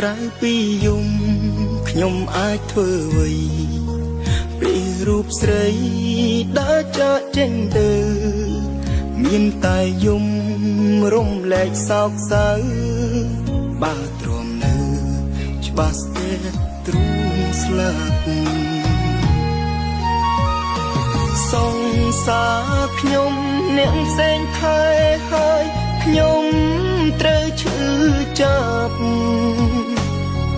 ក្រៅពីយំខ្ញុំអាចធ្វើអ្វីពេលរូបស្រីដើរចាកចេញទៅមានតែយំរំលែកសោកសៅបើទ្រាំនៅច្បាស់ស្ទើរទ្រូងស្លាប់សង្សារខ្ញុំអ្នកផ្សេងថែហើយខ្ញុំត្រូវឈឺចាប់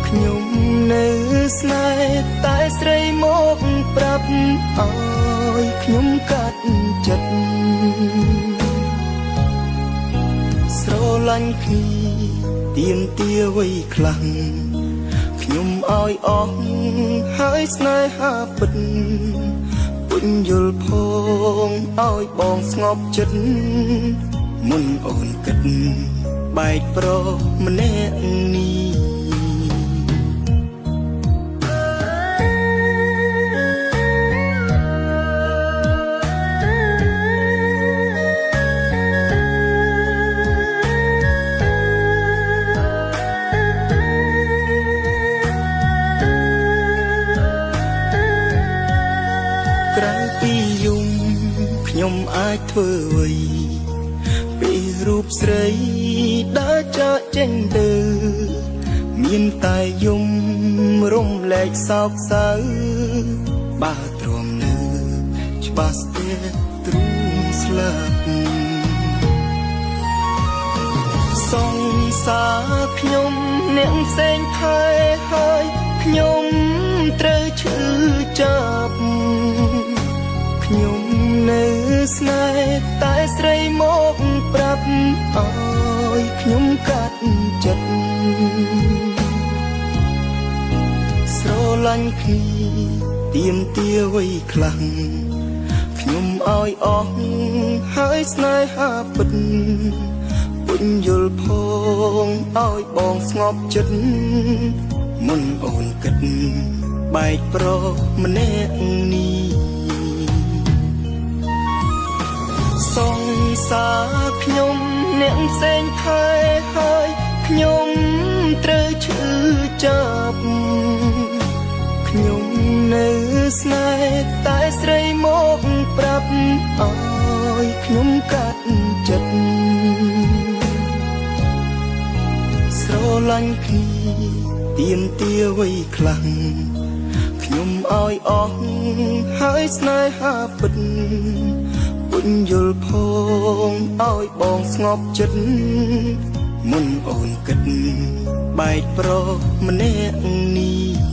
ខ្ញុំនៅស្នេហ៍តែស្រីមកប្រាប់ឲ្យខ្ញុំកាត់ចិត្តស្រឡាញ់គ្នាទៀមទាវ័យខ្លាំងខ្ញុំឲ្យអស់ហើយស្នេហាពិតពុញយល់ផងឲ្យបងស្ងប់ចិត្តមុនអូនគិតបែកប្រុសម្នាក់នេះក្រៅពីយំខ្ញុំអាចធ្វើអ្វីពេលរូបស្រីដើរចាកចេញទៅមានតែយំរំលែកសោកសៅបើទ្រាំនៅច្បាស់ស្ទើរទ្រូងស្លាប់សង្សារខ្ញុំអ្នកផ្សេងថែហើយខ្ញុំត្រូវឈឺចាប់ខ្ញុំនៅស្នេហ៍តែស្រីមកប្រាប់ឲ្យខ្ញុំកាត់ចិត្តស្រឡាញ់គ្នាទៀមទាវ័យខ្លាំងខ្ញុំឲ្យអស់ហើយស្នេហាពិតពុញយល់ផងឲ្យបងស្ងប់ចិត្តមុនអូនគិតបែកប្រុសម្នាក់នេះសង្សារខ្ញុំអ្នកផ្សេងថែហើយខ្ញុំត្រូវឈឺចាប់ខ្ញុំនៅស្នេហ៍តែស្រីមកប្រាប់ឲ្យខ្ញុំកាត់ចិត្តស្រឡាញ់គ្នាទៀមទាវ័យខ្លាំងខ្ញុំឲ្យអស់ហើយស្នេហាពិតពុញយល់ផងឲ្យបងស្ងប់ចិត្តមុនអូនគិតបែកប្រុសម្នាក់នេះ